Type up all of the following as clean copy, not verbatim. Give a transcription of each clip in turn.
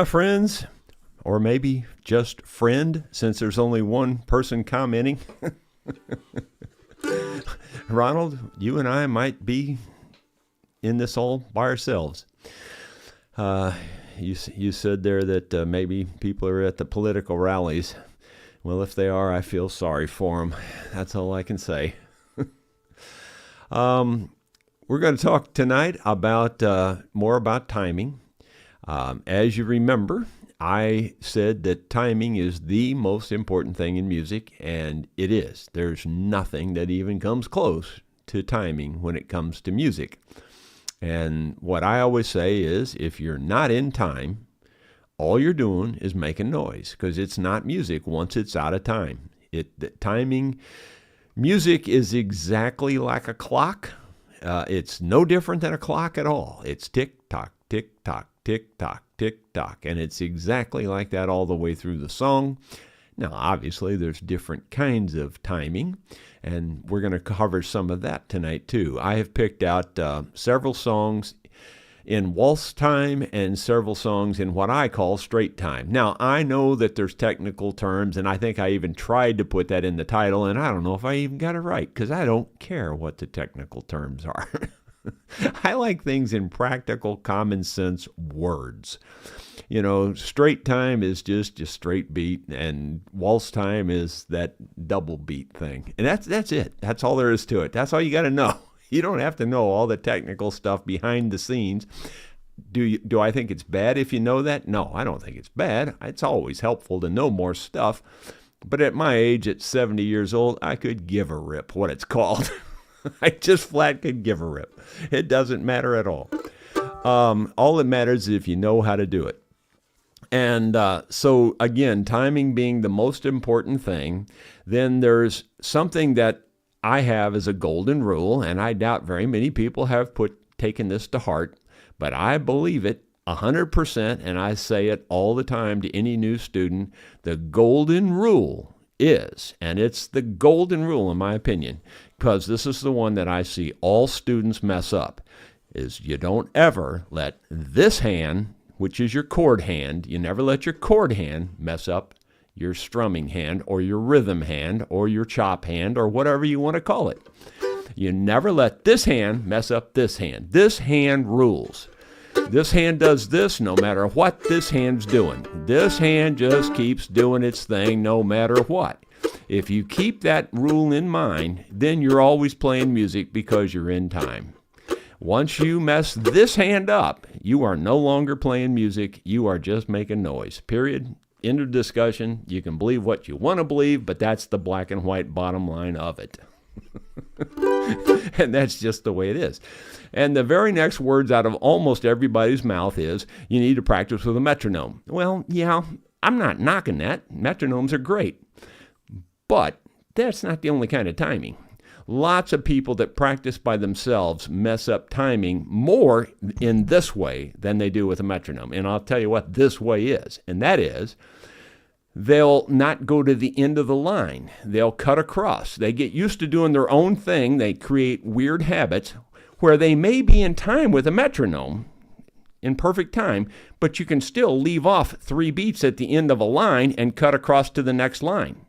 my friends, or maybe just friend, since there's only one person commenting. Ronald, you and I might be in this all by ourselves. You said there that maybe people are at the political rallies. Well, if they are, I feel sorry for them. That's all I can say. We're going to talk tonight about more about timing. As you remember, I said that timing is the most important thing in music, and it is. There's nothing that even comes close to timing when it comes to music. And what I always say is, if you're not in time, all you're doing is making noise, because it's not music once it's out of time. Music is exactly like a clock. It's no different than a clock at all. It's tick-tock, tick-tock, tick-tock, tick-tock. And it's exactly like that all the way through the song. Now, obviously, there's different kinds of timing, and we're going to cover some of that tonight, too. I have picked out several songs in waltz time and several songs in what I call straight time. Now, I know that there's technical terms, and I think I even tried to put that in the title, and I don't know if I even got it right, because I don't care what the technical terms are. I like things in practical, common sense words. You know, straight time is just a straight beat, and waltz time is that double beat thing. And that's it. That's all there is to it. That's all you got to know. You don't have to know all the technical stuff behind the scenes. Do I think it's bad if you know that? No, I don't think it's bad. It's always helpful to know more stuff. But at my age, at 70 years old, I could give a rip what it's called. I just flat could give a rip. It doesn't matter at all. All that matters is if you know how to do it. And so, again, timing being the most important thing, then there's something that I have as a golden rule, and I doubt very many people have taken this to heart, but I believe it 100%, and I say it all the time to any new student. The golden rule is, and it's the golden rule in my opinion, because this is the one that I see all students mess up, is you don't ever let this hand, which is your chord hand, you never let your chord hand mess up your strumming hand or your rhythm hand or your chop hand or whatever you want to call it. You never let this hand mess up this hand. This hand rules. This hand does this no matter what this hand's doing. This hand just keeps doing its thing no matter what. If you keep that rule in mind, then you're always playing music because you're in time. Once you mess this hand up, you are no longer playing music. You are just making noise, period. End of discussion. You can believe what you want to believe, but that's the black and white bottom line of it. And that's just the way it is. And the very next words out of almost everybody's mouth is, you need to practice with a metronome. Well, yeah, I'm not knocking that. Metronomes are great. But that's not the only kind of timing. Lots of people that practice by themselves mess up timing more in this way than they do with a metronome. And I'll tell you what this way is, and that is they'll not go to the end of the line. They'll cut across. They get used to doing their own thing. They create weird habits where they may be in time with a metronome, in perfect time, but you can still leave off 3 beats at the end of a line and cut across to the next line.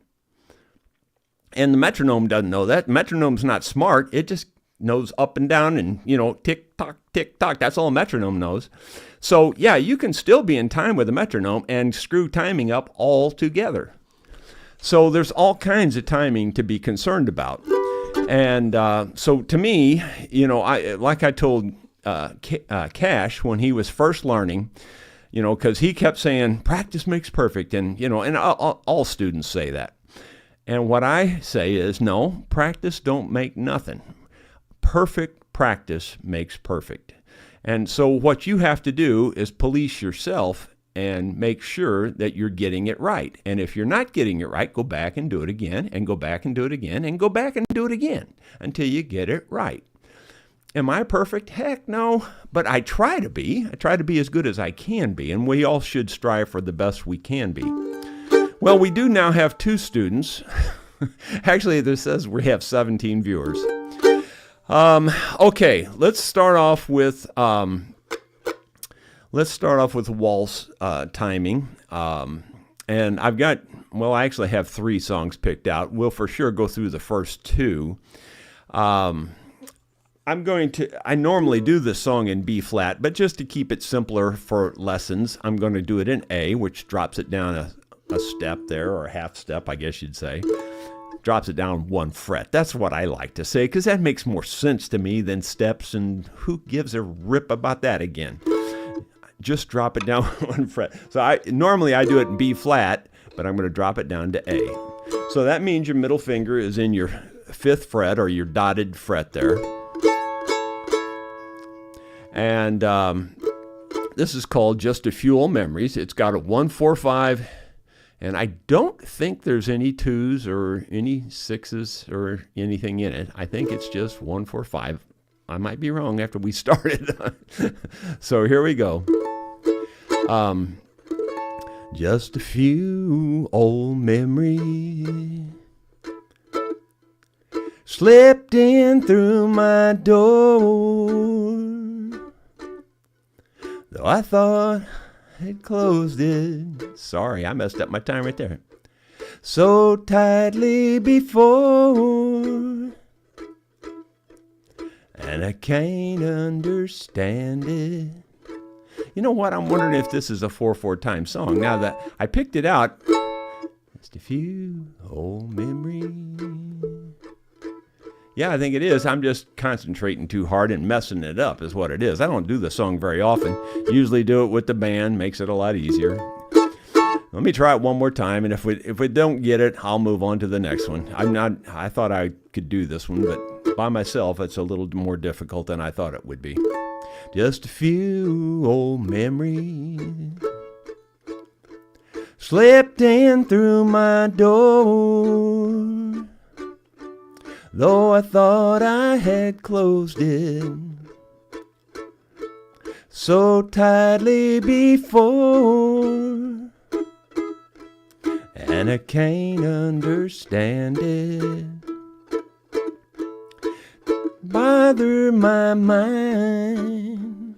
And the metronome doesn't know that. The metronome's not smart. It just knows up and down and, tick-tock, tick-tock. That's all a metronome knows. So, yeah, you can still be in time with a metronome and screw timing up altogether. So there's all kinds of timing to be concerned about. And so to me, like I told Cash when he was first learning, because he kept saying, practice makes perfect. And, and all students say that. And what I say is, no, practice don't make nothing. Perfect practice makes perfect. And so what you have to do is police yourself and make sure that you're getting it right. And if you're not getting it right, go back and do it again, and go back and do it again, and go back and do it again until you get it right. Am I perfect? Heck no, but I try to be. I try to be as good as I can be, and we all should strive for the best we can be. Well, we do now have 2 students. Actually, this says we have 17 viewers. Okay, let's start off with Let's start off with waltz timing. And I've got, well, I actually have 3 songs picked out. We'll for sure go through the first 2. I normally do this song in B flat, but just to keep it simpler for lessons, I'm going to do it in A, which drops it down a step there, or a half step, I guess you'd say. Drops it down 1 fret. That's what I like to say, because that makes more sense to me than steps, and who gives a rip about that again? Just drop it down 1 fret. So normally I do it in B flat, but I'm going to drop it down to A. So that means your middle finger is in your 5th fret, or your dotted fret there. And this is called Just a Few Old Memories. It's got a 1, 4, 5, and I don't think there's any 2s or any 6s or anything in it. I think it's just 1, 4, 5. I might be wrong after we started. So here we go. Just a few old memories slipped in through my door, though I thought I'd closed it. Sorry, I messed up my time right there. So tightly before, and I can't understand it. You know what? I'm wondering if this is a 4/4 time song. Now that I picked it out, just a few old memories. Yeah, I think it is. I'm just concentrating too hard and messing it up is what it is. I don't do the song very often. Usually do it with the band. Makes it a lot easier. Let me try it one more time, and if we don't get it, I'll move on to the next one. I thought I could do this one, but by myself, it's a little more difficult than I thought it would be. Just a few old memories slipped in through my door, though I thought I had closed it so tightly before, and I can't understand it. Bother my mind,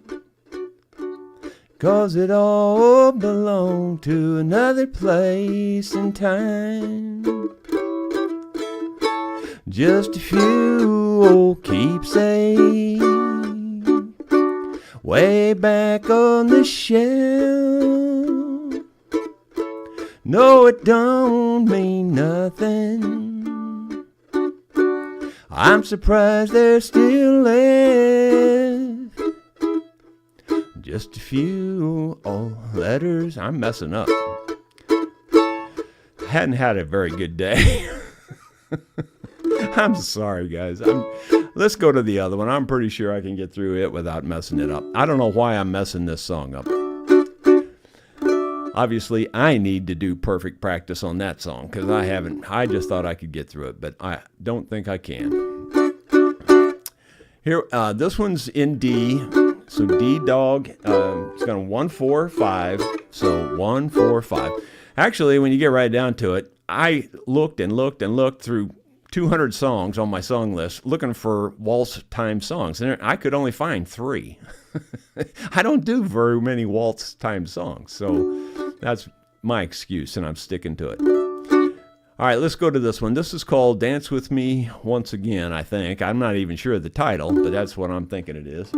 'cause it all belonged to another place and time. Just a few old keepsakes way back on the shelf. No, it don't mean nothing. I'm surprised they're still left. Just a few old letters. I'm messing up. I hadn't had a very good day. I'm sorry, guys. Let's go to the other one. I'm pretty sure I can get through it without messing it up. I don't know why I'm messing this song up. Obviously, I need to do perfect practice on that song because I haven't. I just thought I could get through it, but I don't think I can. Here, this one's in D. So D dog. It's got a 1, 4, 5. So 1, 4, 5. Actually, when you get right down to it, I looked and looked and looked through 200 songs on my song list looking for waltz time songs, and I could only find 3. I don't do very many waltz time songs, so that's my excuse, and I'm sticking to it. All right, let's go to this one. This is called Dance With Me Once Again, I think. I'm not even sure of the title, but that's what I'm thinking it is.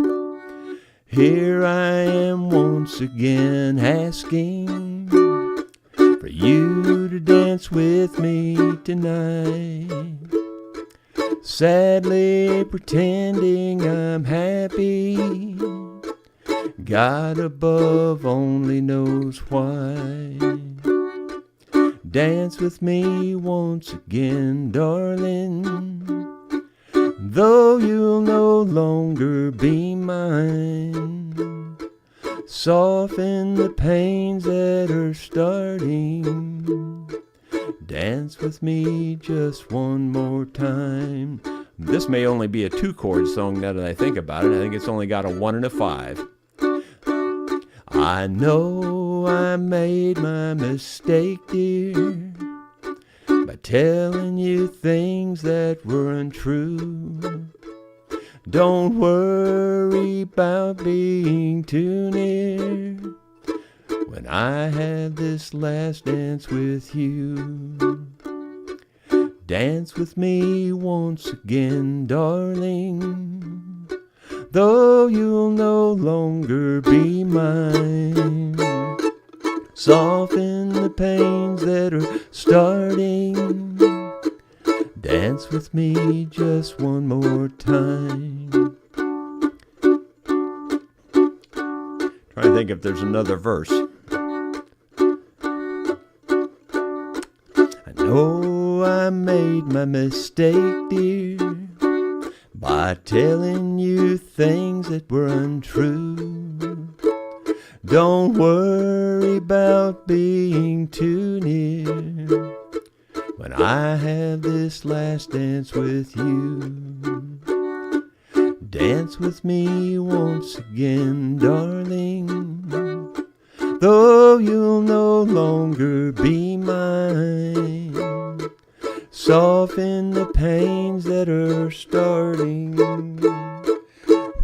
Here I am once again asking for you to dance with me tonight, sadly pretending I'm happy. God above only knows why. Dance with me once again, darling, though you'll no longer be mine. Soften the pains that are starting. Dance with me just one more time. This may only be a 2-chord song now that I think about it. I think it's only got a 1 and a 5. I know I made my mistake, dear, by telling you things that were untrue. Don't worry about being too near when I have this last dance with you. Dance with me once again, darling, though you'll no longer be mine. Soften the pains that are starting. Dance with me just one more time. Trying to think if there's another verse. I know I made my mistake, dear, by telling you things that were untrue. Don't worry about being too near when I have this last dance with you. Dance with me once again, darling, though you'll no longer be mine. Soften the pains that are starting.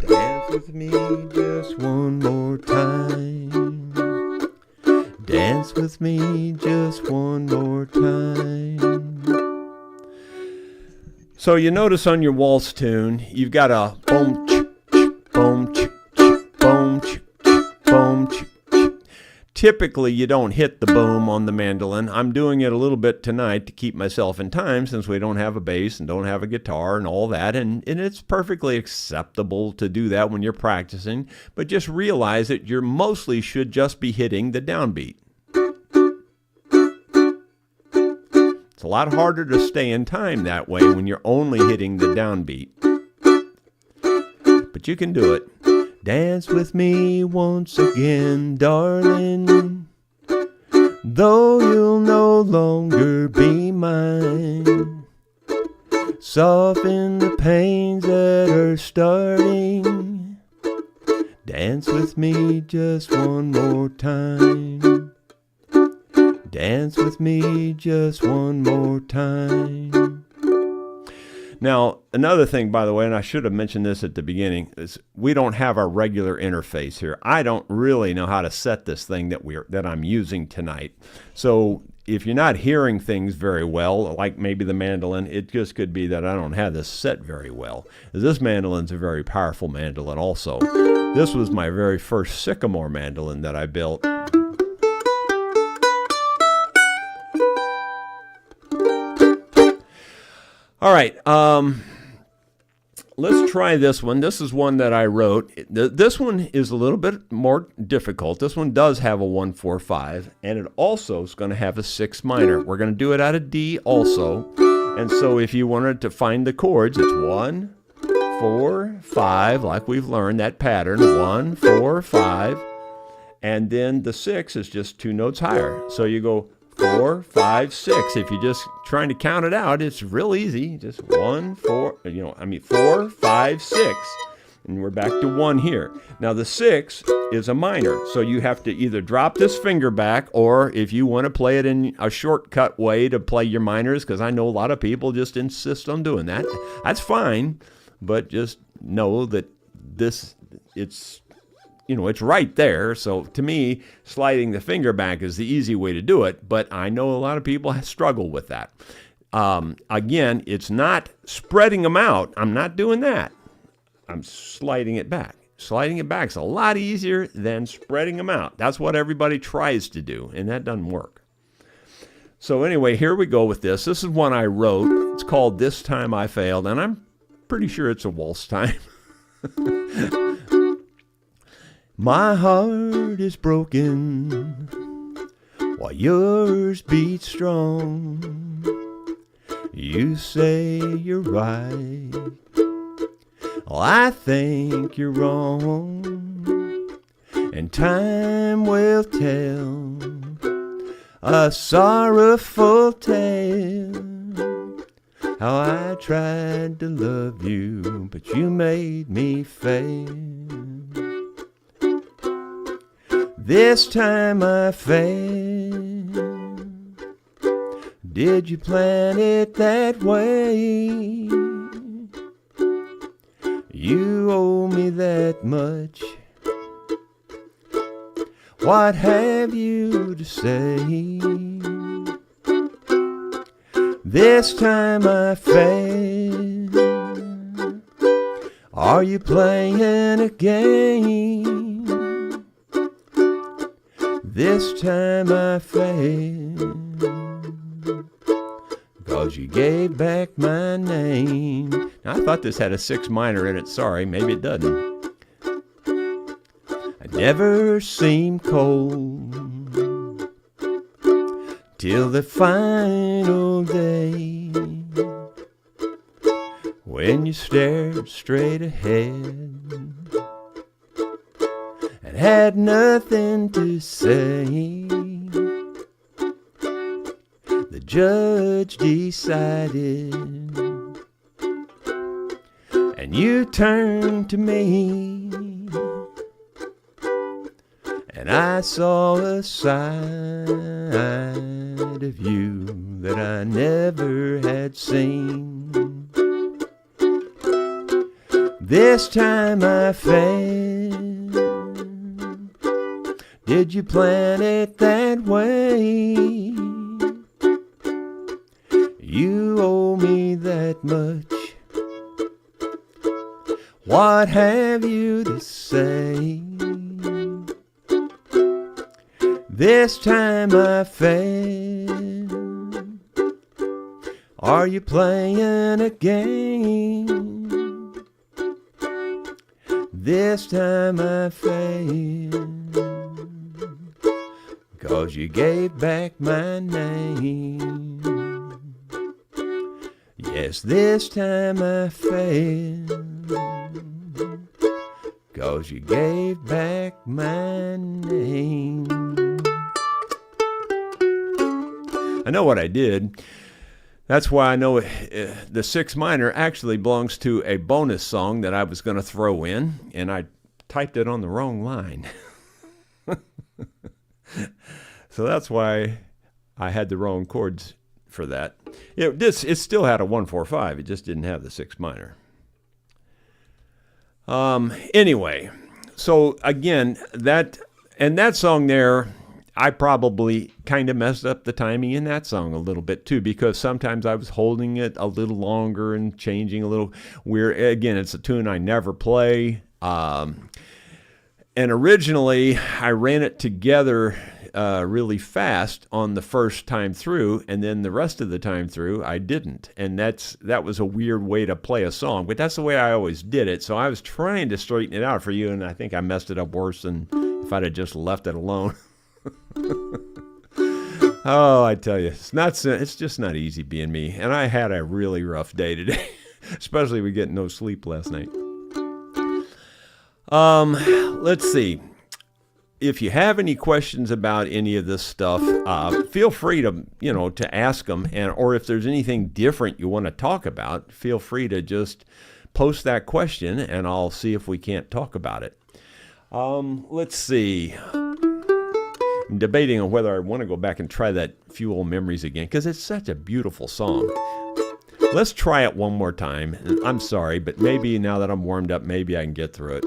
Dance with me just one more time. Dance with me just one more time. So you notice on your waltz tune, you've got a boom, boom, boom, boom. Typically, you don't hit the boom on the mandolin. I'm doing it a little bit tonight to keep myself in time since we don't have a bass and don't have a guitar and all that. And it's perfectly acceptable to do that when you're practicing. But just realize that you mostly should just be hitting the downbeat. It's a lot harder to stay in time that way when you're only hitting the downbeat. But you can do it. Dance with me once again, darling, though you'll no longer be mine. Soften the pains that are starting. Dance with me just one more time. Dance with me just one more time. Now, another thing, by the way, and I should have mentioned this at the beginning, is we don't have our regular interface here. I don't really know how to set this thing that I'm using tonight. So if you're not hearing things very well, like maybe the mandolin, it just could be that I don't have this set very well. This mandolin's a very powerful mandolin also. This was my very first sycamore mandolin that I built. All right, let's try this one. This is one that I wrote. This one is a little bit more difficult. This one does have a 1-4-5, and it also is going to have a 6 minor. We're going to do it out of D also. And so if you wanted to find the chords, it's 1, 4, 5, like we've learned that pattern, 1, 4, 5, and then the 6 is just 2 notes higher. So you go 4, 5, 6. If you're just trying to count it out, it's real easy. Just 1, 4, 4, 5, 6. And we're back to 1 here. Now the 6 is a minor, so you have to either drop this finger back, or if you want to play it in a shortcut way to play your minors, because I know a lot of people just insist on doing that. That's fine, but just know that it's right there. So to me, sliding the finger back is the easy way to do it, but I know a lot of people struggle with that. Again, it's not spreading them out. I'm not doing that. I'm sliding it back. Sliding it back is a lot easier than spreading them out. That's what everybody tries to do, and that doesn't work. So anyway, here we go with this. This is one I wrote. It's called This Time I Failed, and I'm pretty sure it's a waltz time. My heart is broken while yours beats strong. You say you're right, well, I think you're wrong, and time will tell a sorrowful tale how I tried to love you, but you made me fail. This time I failed. Did you plan it that way? You owe me that much. What have you to say? This time I fail. Are you playing a game? This time I fail. 'Cause you gave back my name. Now, I thought this had a 6 minor in it. Sorry, maybe it doesn't. I never seemed cold till the final day, when you stared straight ahead and had nothing to say. The judge decided, and you turned to me, and I saw a side of you that I never had seen. This time I failed. Did you plan it that way? You owe me that much. What have you to say? This time I failed. Are you playing a game? This time I failed. 'Cause you gave back my name. Yes, this time I failed. 'Cause you gave back my name. I know what I did. That's why I know the 6 minor actually belongs to a bonus song that I was going to throw in, and I typed it on the wrong line. So that's why I had the wrong chords for that. It still had a 1-4-5. It just didn't have the 6 minor. Anyway, so again, that song there, I probably kind of messed up the timing in that song a little bit too, because sometimes I was holding it a little longer and changing a little weird. Again, it's a tune I never play. And originally I ran it together really fast on the first time through, and then the rest of the time through I didn't. And that was a weird way to play a song, but that's the way I always did it. So I was trying to straighten it out for you, and I think I messed it up worse than if I'd have just left it alone. Oh, I tell you, it's just not easy being me. And I had a really rough day today, especially with getting no sleep last night. Let's see. If you have any questions about any of this stuff, feel free to ask them, or if there's anything different you want to talk about, feel free to just post that question, and I'll see if we can't talk about it. Let's see. I'm debating on whether I want to go back and try that Few Old Memories again, because it's such a beautiful song. Let's try it one more time. I'm sorry, but maybe now that I'm warmed up, maybe I can get through it.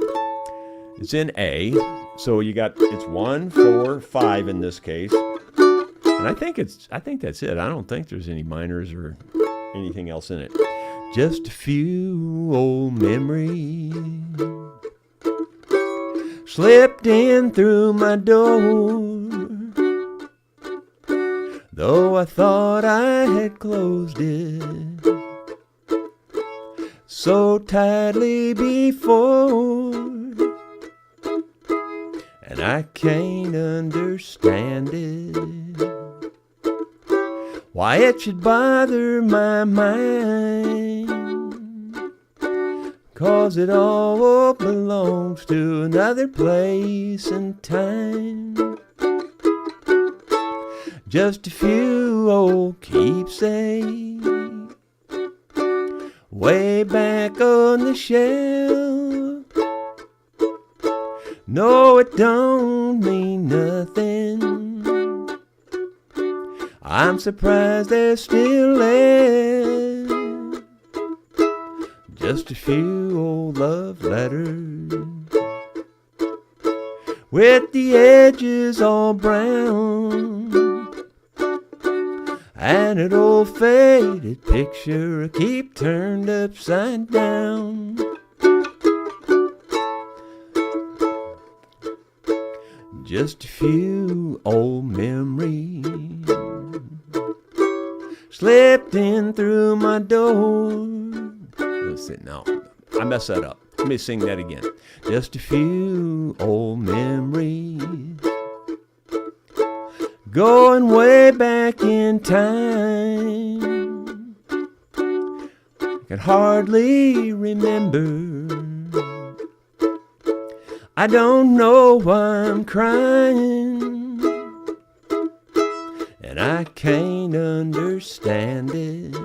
It's in A, so it's 1, 4, 5 in this case, and I think that's it. I don't think there's any minors or anything else in it. Just a few old memories slipped in through my door, though I thought I had closed it so tightly before, and I can't understand it, why it should bother my mind. 'Cause it all belongs to another place and time. Just a few old keepsakes way back on the shelf. No, it don't mean nothing. I'm surprised they're still left. Just a few old love letters with the edges all brown, and an old faded picture I keep turned upside down. Just a few old memories slipped in through my door. Let's see, no, I messed that up. Let me sing that again. Just a few old memories going way back in time. I can hardly remember. I don't know why I'm crying, and I can't understand it.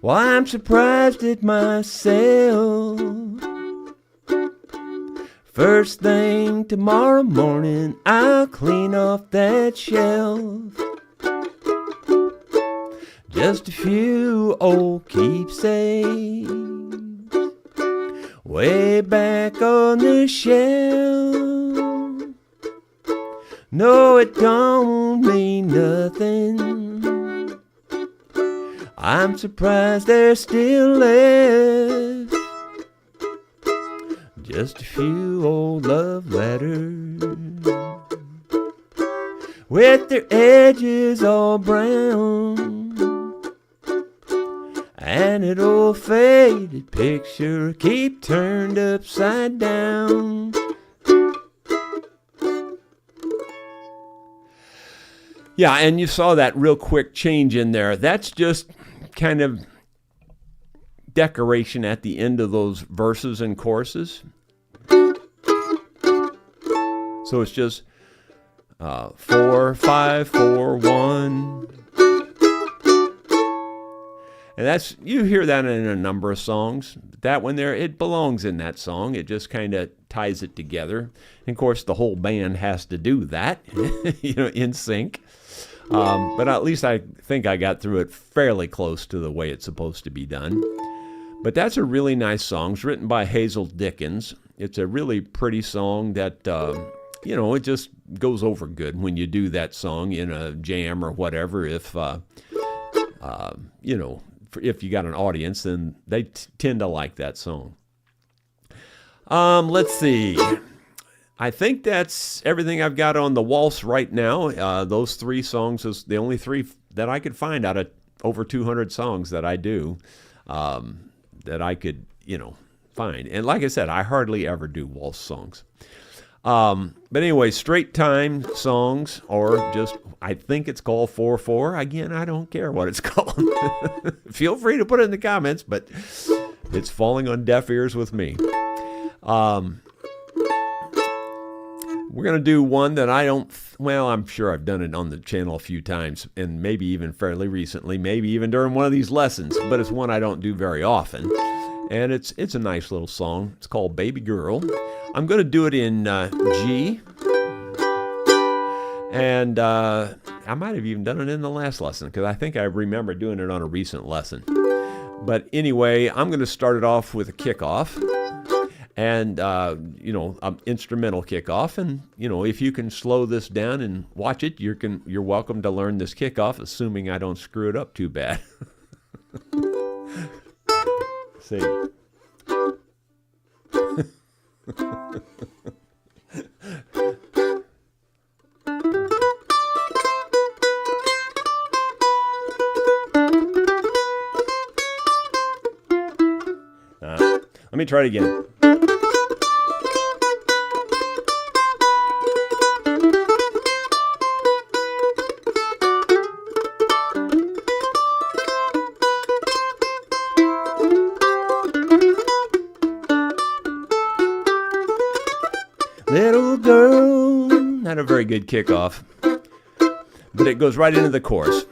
Why I'm surprised at myself. First thing tomorrow morning, I'll clean off that shelf. Just a few old keepsakes way back on the shelf. No, it don't mean nothing. I'm surprised they're still left. Just a few old love letters with their edges all brown, and an old faded picture keep turned upside down. Yeah, and you saw that real quick change in there. That's just kind of decoration at the end of those verses and choruses. So it's just 4, 5, 4, 1. And that's, you hear that in a number of songs. That one there, it belongs in that song. It just kind of ties it together. And of course, the whole band has to do that, in sync. But at least I think I got through it fairly close to the way it's supposed to be done. But that's a really nice song. It's written by Hazel Dickens. It's a really pretty song that, it just goes over good when you do that song in a jam or whatever. If you got an audience, then they tend to like that song. Let's see. I think that's everything I've got on the waltz right now. Those 3 songs is the only 3 that I could find out of over 200 songs that I do, that I could, find. And like I said, I hardly ever do waltz songs. But anyway, straight time songs, or just, I think it's called 4/4. Again, I don't care what it's called. Feel free to put it in the comments, but it's falling on deaf ears with me. We're going to do one that I'm sure I've done it on the channel a few times, and maybe even fairly recently, maybe even during one of these lessons, but it's one I don't do very often. And it's a nice little song. It's called Baby Girl. I'm going to do it in G. And I might have even done it in the last lesson, because I think I remember doing it on a recent lesson. But anyway, I'm going to start it off with a kickoff. And, instrumental kickoff. And, if you can slow this down and watch it, you're welcome to learn this kickoff, assuming I don't screw it up too bad. See. Let me try it again. Little girl, not a very good kickoff, but it goes right into the chorus.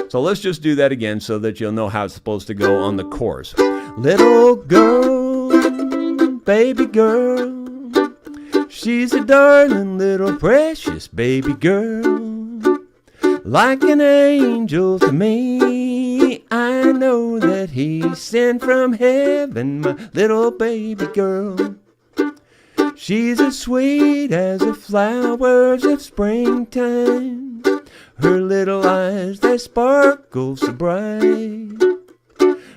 So let's just do that again so that you'll know how it's supposed to go on the chorus. Little girl, baby girl, she's a darling little precious baby girl, like an angel to me. I know that He's sent from heaven my little baby girl. She's as sweet as the flowers of springtime. Her little eyes, they sparkle so bright.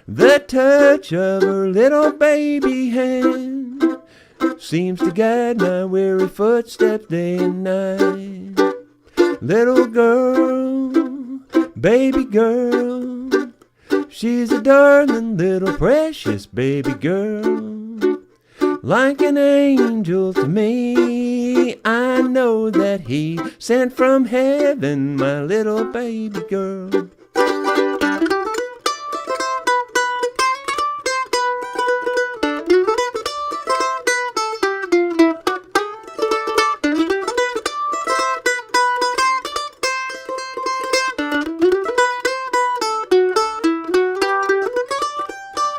The touch of her little baby hand seems to guide my weary footsteps day and night. Little girl, baby girl, she's a darling little precious baby girl. Like an angel to me, I know that He sent from heaven my little baby girl.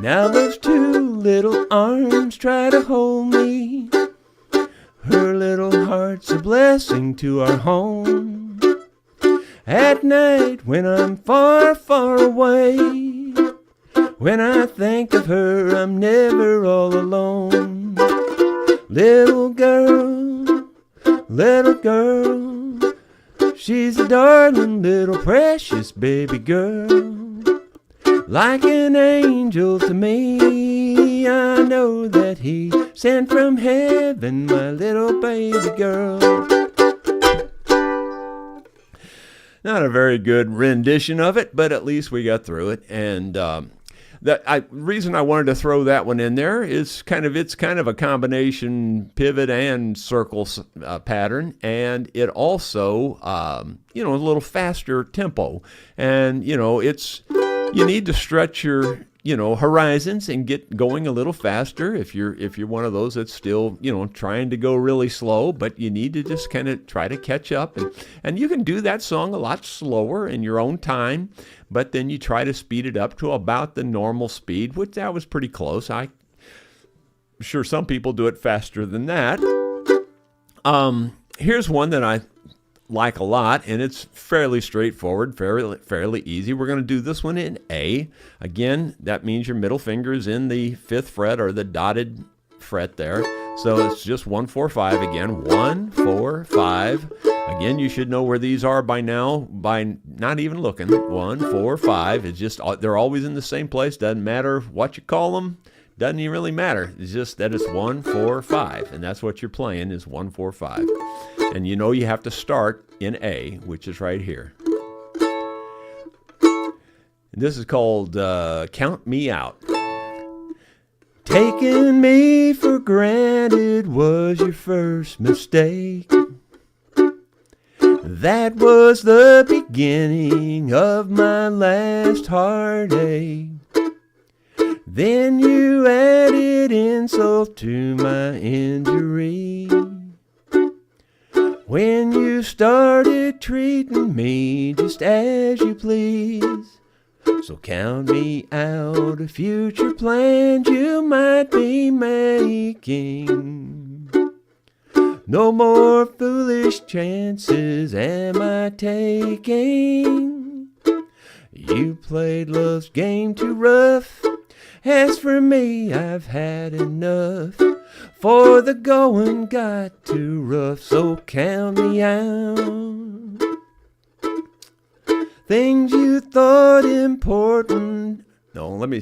Now those two little arms try to hold me. Her little heart's a blessing to our home. At night when I'm far, far away, when I think of her, I'm never all alone. Little girl, she's a darling little precious baby girl. Like an angel to me, I know that He sent from heaven my little baby girl. Not a very good rendition of it, but at least we got through it. And the reason I wanted to throw that one in there is it's kind of a combination pivot and circle pattern, and it also a little faster tempo, and you need to stretch your horizons and get going a little faster if you're one of those that's still trying to go really slow, but you need to just kind of try to catch up, and you can do that song a lot slower in your own time, but then you try to speed it up to about the normal speed, which that was pretty close. I'm sure some people do it faster than that. Here's one that I like a lot, and it's fairly straightforward, fairly easy. We're going to do this one in A. Again, that means your middle finger is in the 5th fret or the dotted fret there. So it's just 1, 4, 5 again. 1, 4, 5. Again, you should know where these are by now, by not even looking. 1, 4, 5. It's just they're always in the same place. Doesn't matter what you call them. Doesn't even really matter. It's just that it's 1, 4, 5, and that's what you're playing is 1, 4, 5. And you have to start in A, which is right here. This is called Count Me Out. Taking me for granted was your first mistake. That was the beginning of my last heartache. Then you added insult to my injury when you started treating me just as you please. So count me out of future plans you might be making. No more foolish chances am I taking. You played love's game too rough. As for me, I've had enough, for the going got too rough, so count me out. Things you thought important. No, let me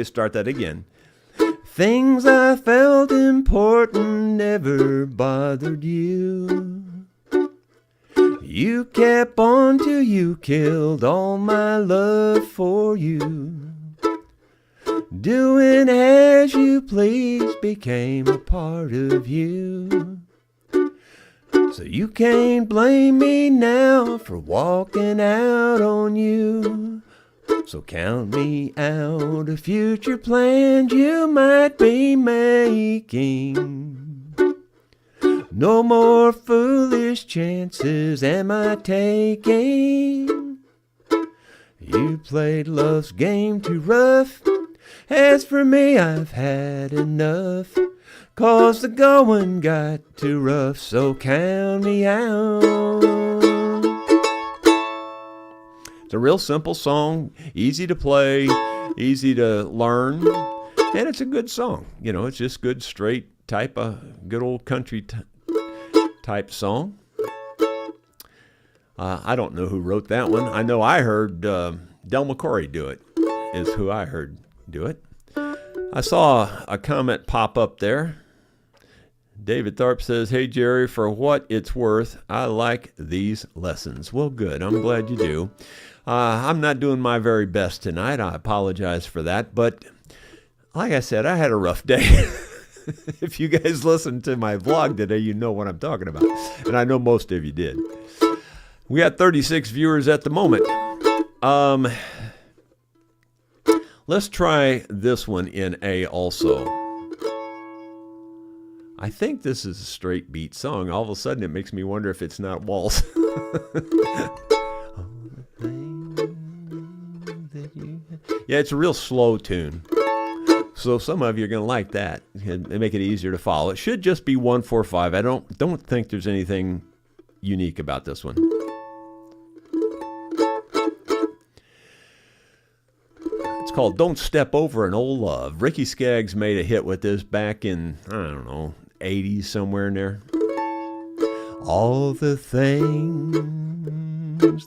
start that again. Things I felt important never bothered you. You kept on till you killed all my love for you. Doing as you please became a part of you. So you can't blame me now for walking out on you. So count me out of future plans you might be making. No more foolish chances am I taking. You played love's game too rough. As for me, I've had enough, 'cause the going got too rough, so count me out. It's a real simple song, easy to play, easy to learn, and it's a good song. You know, it's just good, straight type of good old country type song. I don't know who wrote that one. I know I heard Del McCoury do it, is who I heard do it. I saw a comment pop up there. David Tharp says, "Hey, Jerry, for what it's worth, I like these lessons." Well, good. I'm glad you do. I'm not doing my very best tonight. I apologize for that. But like I said, I had a rough day. If you guys listened to my vlog today, you know what I'm talking about. And I know most of you did. We got 36 viewers at the moment. Let's try this one in A also. I think this is a straight beat song. All of a sudden, it makes me wonder if it's not waltz. Yeah, it's a real slow tune. So some of you are going to like that and make it easier to follow. It should just be 1-4-5. I don't think there's anything unique about this one. It's called Don't Step Over an Old Love. Ricky Skaggs made a hit with this back in, I don't know, 80s, somewhere in there. All the things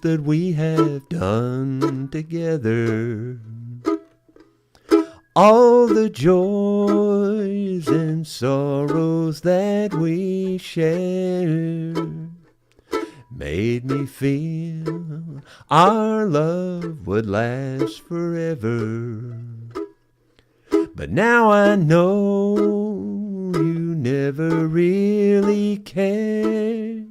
that we have done together, all the joys and sorrows that we shared, made me feel our love would last forever. But now I know you never really cared.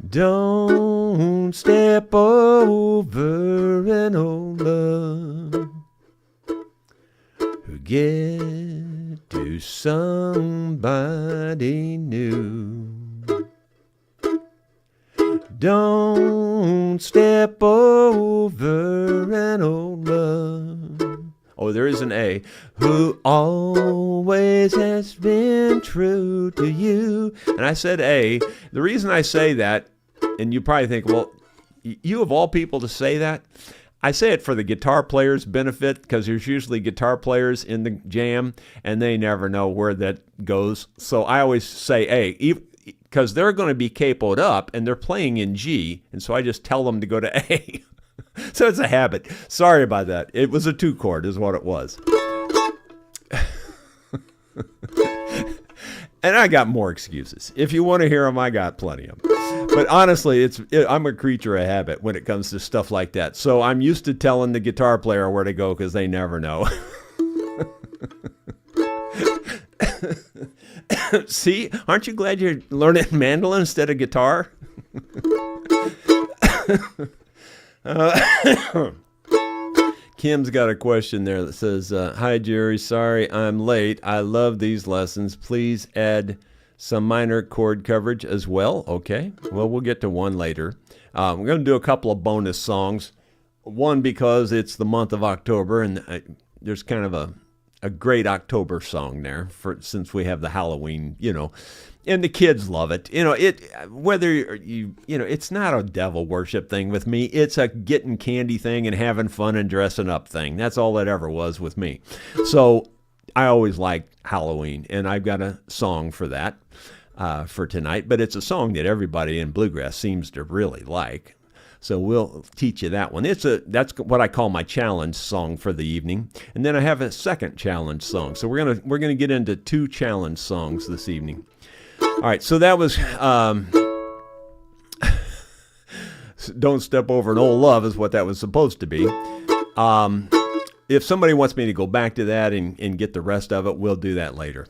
Don't step over an old love who get to somebody new. Don't step over an old love. Oh, there is an A. Who always has been true to you. And I said A. The reason I say that, and you probably think, well, you of all people to say that, I say it for the guitar players' benefit because there's usually guitar players in the jam and they never know where that goes. So I always say A, because they're going to be capoed up and they're playing in G, and so I just tell them to go to A. So it's a habit. Sorry about that. It was a 2-chord is what it was. And I got more excuses. If you want to hear them, I got plenty of them. But honestly, I'm a creature of habit when it comes to stuff like that. So I'm used to telling the guitar player where to go because they never know. See, aren't you glad you're learning mandolin instead of guitar? Kim's got a question there that says, "Hi, Jerry. Sorry I'm late. I love these lessons. Please add some minor chord coverage as well." Okay. Well, we'll get to one later. We're going to do a couple of bonus songs. One, because it's the month of October, and there's kind of a great October song there since we have the Halloween, and the kids love it. Whether it's not a devil worship thing with me. It's a getting candy thing and having fun and dressing up thing. That's all it ever was with me. So I always liked Halloween, and I've got a song for that for tonight. But it's a song that everybody in bluegrass seems to really like. So we'll teach you that one. That's what I call my challenge song for the evening. And then I have a second challenge song. So we're gonna get into 2 challenge songs this evening. All right, so that was Don't Step Over an Old Love is what that was supposed to be. If somebody wants me to go back to that and get the rest of it, we'll do that later.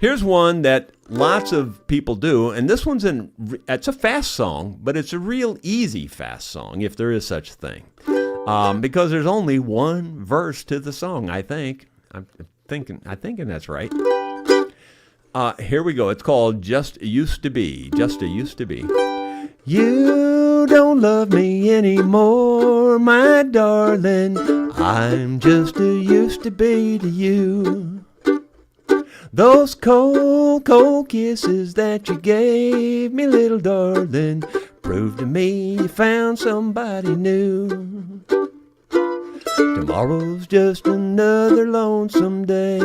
Here's one that lots of people do, and this one's it's a fast song, but it's a real easy fast song, if there is such a thing. Because there's only one verse to the song, I think. I'm thinking that's right. Here we go. It's called Just Used to Be. Just a Used to Be. You don't love me anymore, my darling. I'm just a used to be to you. Those cold, cold kisses that you gave me, little darling, prove to me you found somebody new. Tomorrow's just another lonesome day,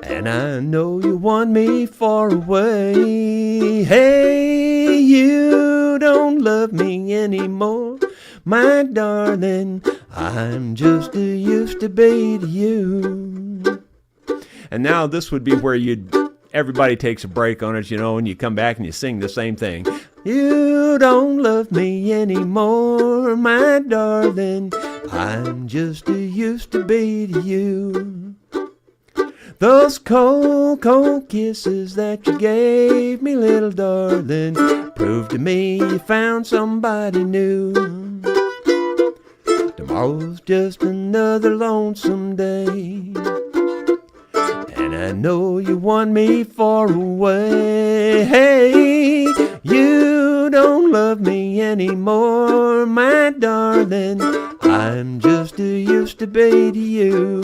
and I know you want me far away. Hey, you don't love me anymore, my darling. I'm just who used to be to you. And now this would be where everybody takes a break on it, and you come back and you sing the same thing. You don't love me anymore, my darling. I'm just who used to be to you. Those cold, cold kisses that you gave me, little darling, prove to me you found somebody new. Tomorrow's just another lonesome day, and I know you want me far away. Hey, you don't love me anymore, my darling. I'm just who used to be to you.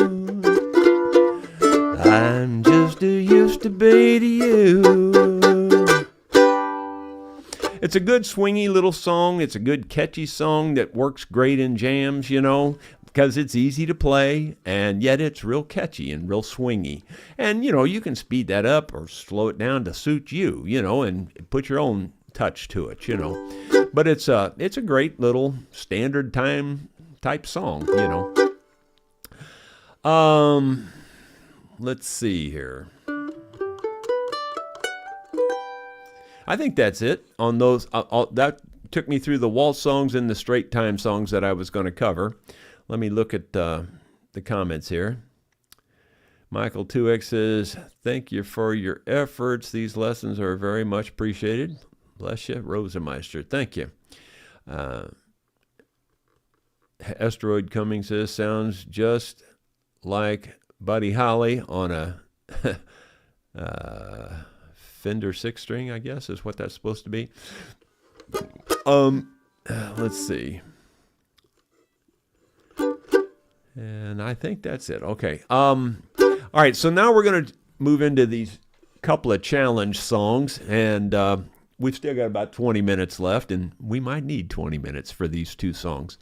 I'm just who used to be to you. It's a good swingy little song. It's a good catchy song that works great in jams, because it's easy to play, and yet it's real catchy and real swingy. And, you can speed that up or slow it down to suit you, and put your own touch to it, But it's a great little standard time type song, Let's see here. I think that's it on those. That took me through the waltz songs and the straight time songs that I was going to cover. Let me look at the comments here. Michael 2X says, thank you for your efforts. These lessons are very much appreciated. Bless you, Rosa Meister. Thank you. Asteroid Cummings says, sounds just like Buddy Holly on a Fender 6-string, I guess, is what that's supposed to be. Let's see. And I think that's it. Okay. All right, so now we're going to move into these couple of challenge songs, and we've still got about 20 minutes left, and we might need 20 minutes for these two songs.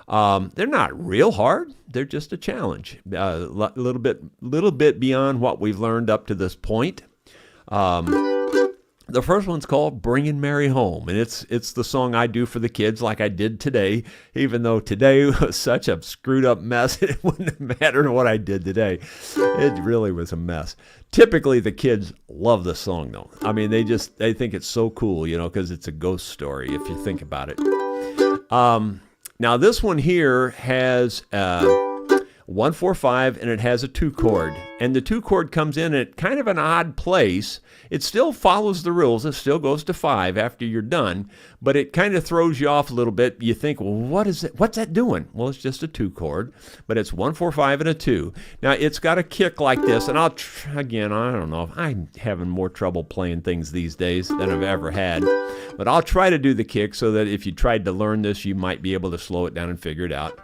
They're not real hard. They're just a challenge, a little bit beyond what we've learned up to this point. The first one's called Bringing Mary Home, and it's the song I do for the kids like I did today, even though today was such a screwed up mess. It wouldn't have mattered what I did today. It really was a mess. Typically, the kids love the song, though. I mean, they think it's so cool, because it's a ghost story, if you think about it. Now, this one here has 1-4-5, and it has a 2-chord. And the 2-chord comes in at kind of an odd place. It still follows the rules. It still goes to 5 after you're done, but it kind of throws you off a little bit. You think, well, what is it? What's that doing? Well, it's just a 2-chord, but it's 1-4-5 and a 2. Now, it's got a kick like this, and again, I don't know. I'm having more trouble playing things these days than I've ever had, but I'll try to do the kick so that if you tried to learn this, you might be able to slow it down and figure it out.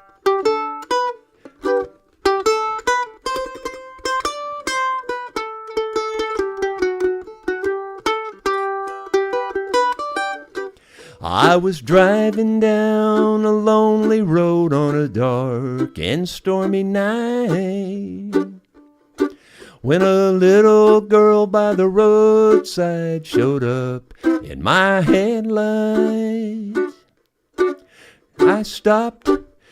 I was driving down a lonely road on a dark and stormy night when a little girl by the roadside showed up in my headlights. I stopped,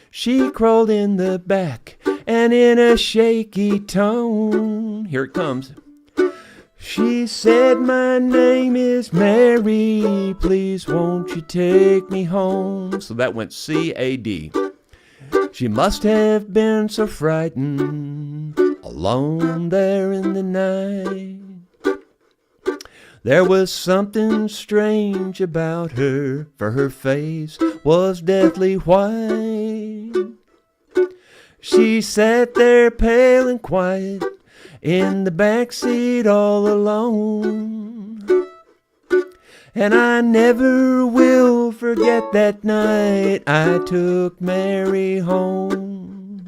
she crawled in the back, and in a shaky tone, here it comes, she said, my name is Mary, please won't you take me home? So that went C-A-D. She must have been so frightened, alone there in the night. There was something strange about her, for her face was deathly white. She sat there pale and quiet, in the backseat all alone. And I never will forget that night I took Mary home.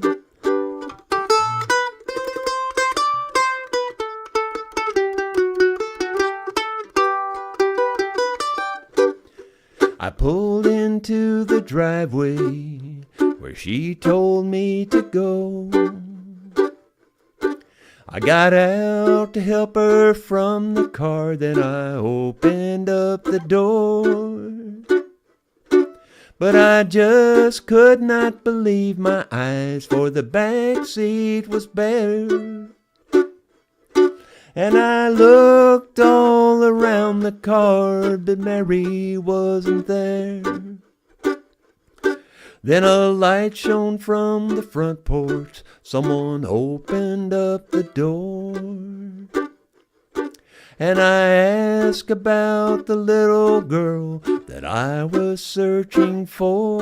pulled into the driveway where she told me to go. I got out to help her from the car, then I opened up the door. But I just could not believe my eyes, for the back seat was bare. And I looked all around the car, but Mary wasn't there. Then a light shone from the front porch. Someone opened up the door. And I asked about the little girl that I was searching for.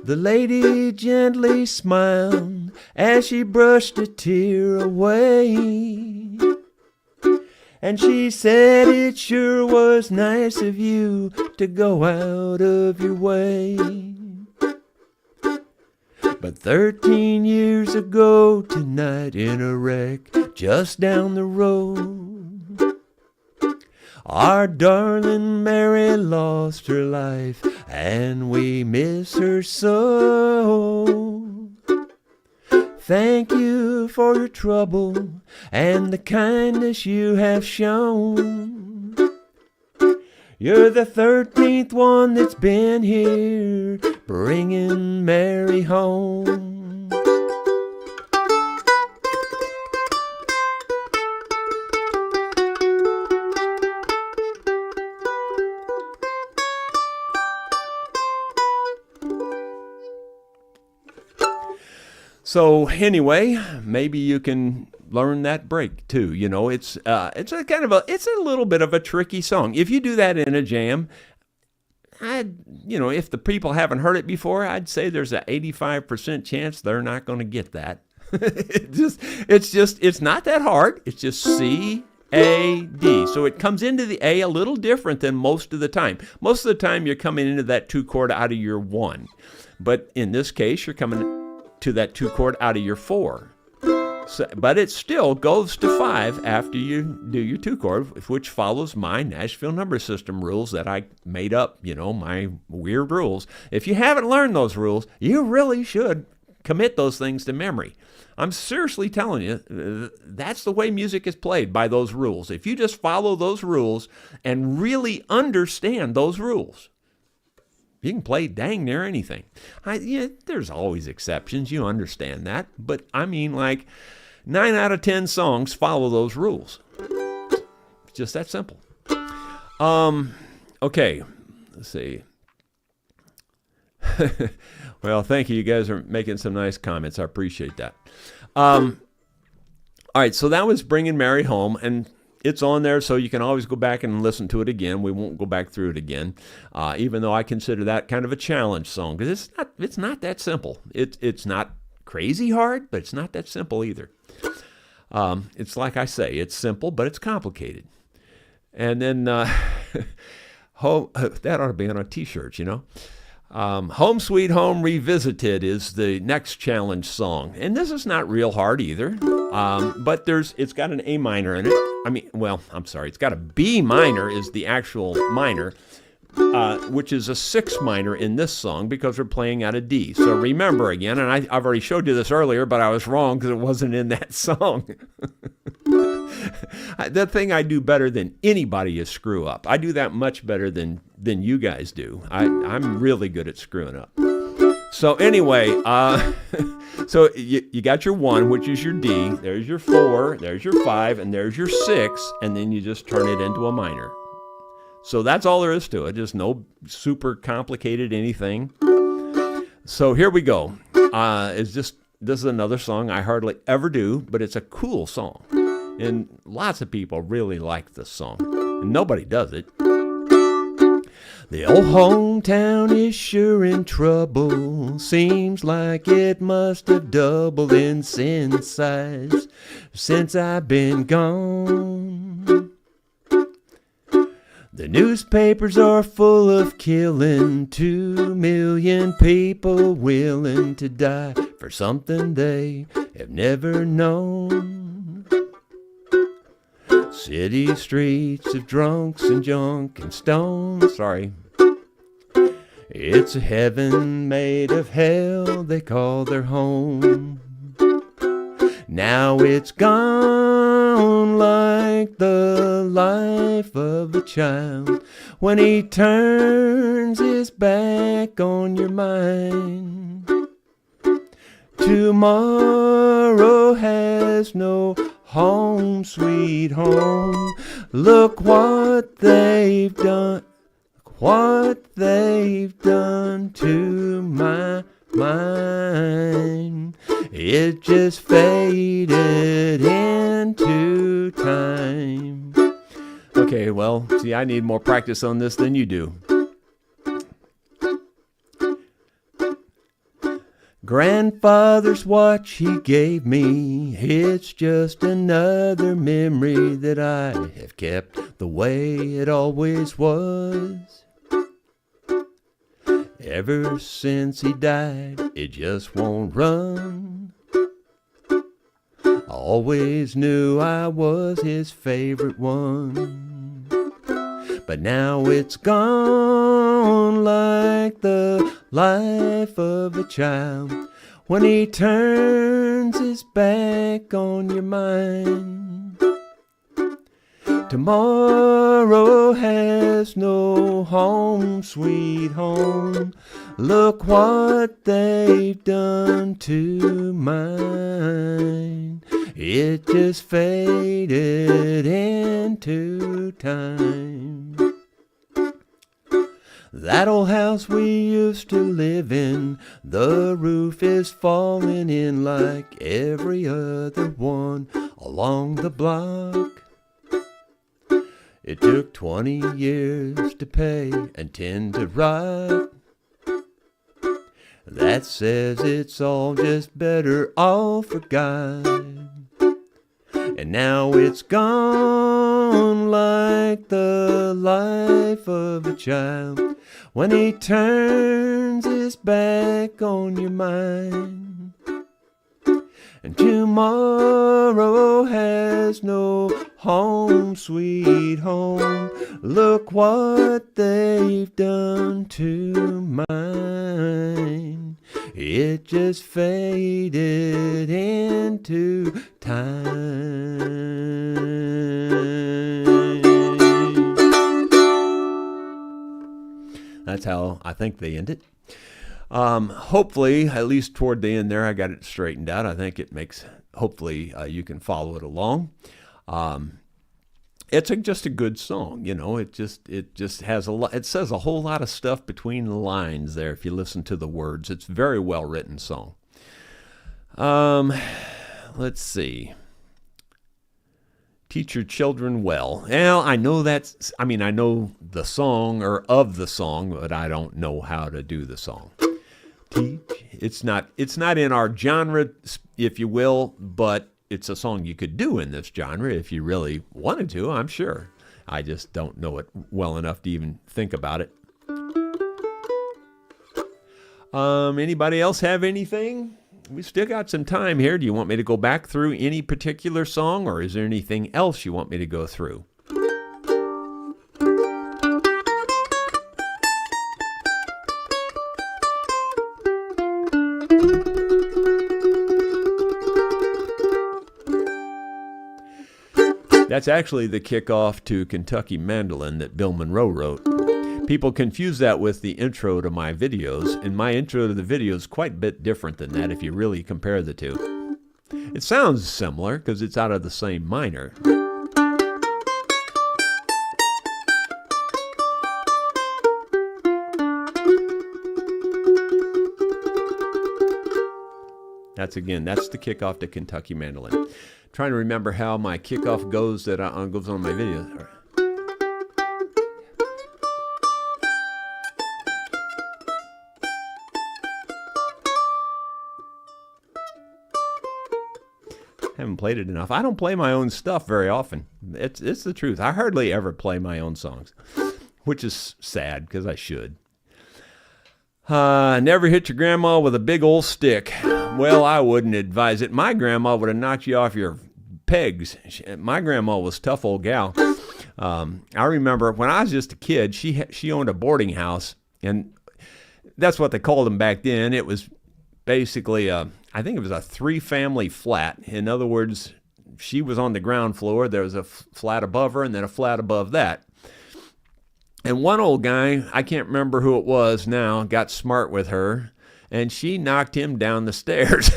The lady gently smiled as she brushed a tear away. And she said it sure was nice of you to go out of your way. But 13 years ago tonight, in a wreck just down the road, our darling Mary lost her life, and we miss her so. Thank you for your trouble and the kindness you have shown. You're the 13th one that's been here, bringing Mary home. So anyway, maybe you can learn that break too. You know, it's a little bit of a tricky song. If you do that in a jam, if the people haven't heard it before, I'd say there's an 85% chance they're not going to get that. It's not that hard. It's just C, A, D. So it comes into the A a little different than most of the time. Most of the time you're coming into that 2 chord out of your 1. But in this case, you're coming to that 2 chord out of your 4. So, but it still goes to 5 after you do your 2 chord, which follows my Nashville number system rules that I made up, my weird rules. If you haven't learned those rules, you really should commit those things to memory. I'm seriously telling you, that's the way music is played, by those rules. If you just follow those rules and really understand those rules, you can play dang near anything. There's always exceptions. You understand that. But I mean, like 9 out of 10 songs follow those rules. It's just that simple. Okay. Let's see. Well, thank you. You guys are making some nice comments. I appreciate that. All right. So that was Bringing Mary Home. And it's on there, so you can always go back and listen to it again. We won't go back through it again, even though I consider that kind of a challenge song, because it's not that simple. It's not crazy hard, but it's not that simple either. It's like I say, it's simple, but it's complicated. And then that ought to be on a T-shirt, Home Sweet Home Revisited is the next challenge song. And this is not real hard either, but it's got an A minor in it. It's got a B minor is the actual minor, which is a 6 minor in this song because we're playing out of D. So remember again, and I've already showed you this earlier, but I was wrong because it wasn't in that song. The thing I do better than anybody is screw up. I do that much better than you guys do. I'm really good at screwing up. So anyway, so you got your 1, which is your D. There's your 4, there's your 5, and there's your 6, and then you just turn it into a minor. So that's all there is to it. Just no super complicated anything. So here we go. This is another song I hardly ever do, but it's a cool song. And lots of people really like this song. And nobody does it. The old hometown is sure in trouble. Seems like it must have doubled in sin size since I've been gone. The newspapers are full of killing, 2 million people willing to die for something they have never known. City streets of drunks and junk and stones. Sorry. It's a heaven made of hell they call their home. Now it's gone like the life of a child when he turns his back on your mind. Tomorrow has no home, sweet home. Look what they've done. What they've done to my mind. It just faded into time. Okay, well, see, I need more practice on this than you do. Grandfather's watch he gave me, it's just another memory that I have kept the way it always was. Ever since he died, it just won't run. I always knew I was his favorite one. But now it's gone like the life of a child when he turns his back on your mind. Tomorrow has no home, sweet home. Look what they've done to mine. It just faded into time. That old house we used to live in, the roof is falling in like every other one along the block. It took 20 years to pay and 10 to rot. That says it's all just better all forgot. And now it's gone like the life of a child when he turns his back on your mind. And tomorrow has no home, sweet home. Look what they've done to mine. It just faded into time. That's how I think they end it. Hopefully, at least toward the end there, I got it straightened out. I think it makes, hopefully, you can follow it along. It's just a good song, you know. It just has a lot. It says a whole lot of stuff between the lines there. If you listen to the words, it's a very well written song. Let's see. Teach your children well. Well, I know I know the song or of the song, but I don't know how to do the song. Teach. It's not in our genre, if you will, but it's a song you could do in this genre if you really wanted to, I'm sure. I just don't know it well enough to even think about it. Anybody else have anything? We still got some time here. Do you want me to go back through any particular song, or is there anything else you want me to go through? That's actually the kickoff to Kentucky Mandolin that Bill Monroe wrote. People confuse that with the intro to my videos, and my intro to the video is quite a bit different than that if you really compare the two. It sounds similar because it's out of the same minor. That's the kickoff to Kentucky Mandolin. Trying to remember how my kickoff goes goes on my videos. Haven't played it enough. I don't play my own stuff very often. It's the truth. I hardly ever play my own songs, which is sad because I should. Never hit your grandma with a big old stick. Well, I wouldn't advise it. My grandma would have knocked you off your pegs. My grandma was a tough old gal. I remember when I was just a kid, she owned a boarding house, and that's what they called them back then. It was basically I think it was a 3-family flat. In other words, she was on the ground floor. There was a flat above her and then a flat above that. And one old guy, I can't remember who it was now, got smart with her, and she knocked him down the stairs.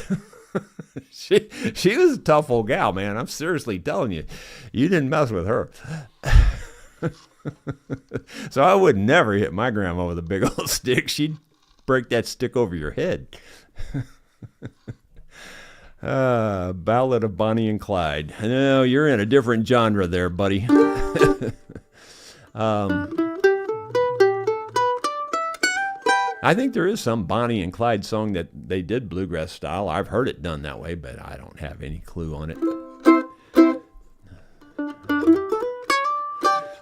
She was a tough old gal, man. I'm seriously telling you. You didn't mess with her. So I would never hit my grandma with a big old stick. She'd break that stick over your head. Ballad of Bonnie and Clyde. No, you're in a different genre there, buddy. I think there is some Bonnie and Clyde song that they did bluegrass style. I've heard it done that way, but I don't have any clue on it.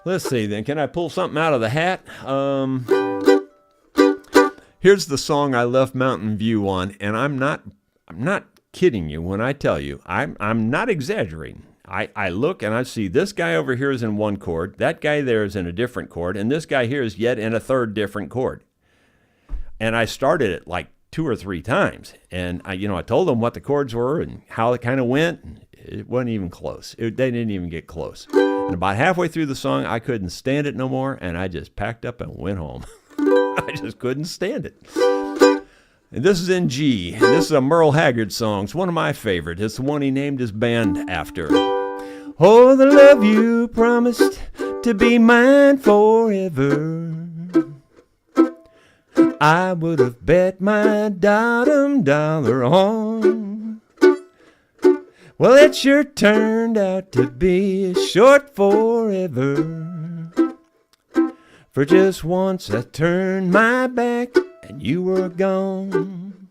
Let's see then. Can I pull something out of the hat? Here's the song I left Mountain View on, and I'm not kidding you when I tell you. I'm not exaggerating. I look and I see this guy over here is in one chord, that guy there is in a different chord, and this guy here is yet in a third different chord. And I started it like 2 or 3 times, and I told them what the chords were and how it kind of went. And it wasn't even close. They didn't even get close. And about halfway through the song, I couldn't stand it no more, and I just packed up and went home. I just couldn't stand it. And this is in G. And this is a Merle Haggard song. It's one of my favorites. It's the one he named his band after. Oh, the love you promised to be mine forever, I would have bet my $1 on. Well, it sure turned out to be a short forever. For just once I turned my back and you were gone.